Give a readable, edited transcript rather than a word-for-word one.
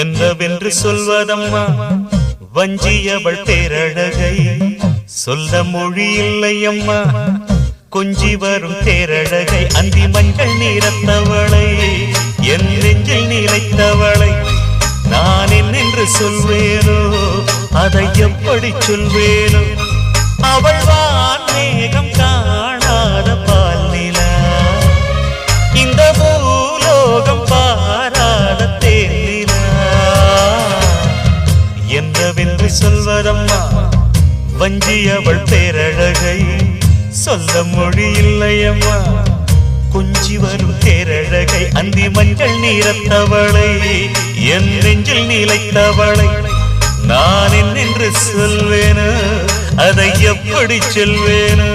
என்னவென்று சொல்வதம்மா வஞ்சியவள் பேரழகை சொல்ல மொழி இல்லையம்மா கொஞ்சி வரும் தேரழகை அந்தி மஞ்சள் நீரத்தவளை என் நெஞ்சில் நிலைத்தவளை நான் என்னென்று சொல்வேனோ அதை எப்படி சொல்வேனோ அவள் வான் மேகம் காணாத பால் நிலா இந்த பூலோகம் பாராத தேனிலா என்னவென்று சொல்வதம்மா வஞ்சியவள் பேரழகை சொல்ல மொழி இல்லையம்மா கொஞ்சி வரும் தேரழகை அந்தி மஞ்சள் நீரத்தவளை என் நெஞ்சில் நிலைத்தவளை நான் என்னென்று சொல்வேனோ அதை எப்படி சொல்வேனோ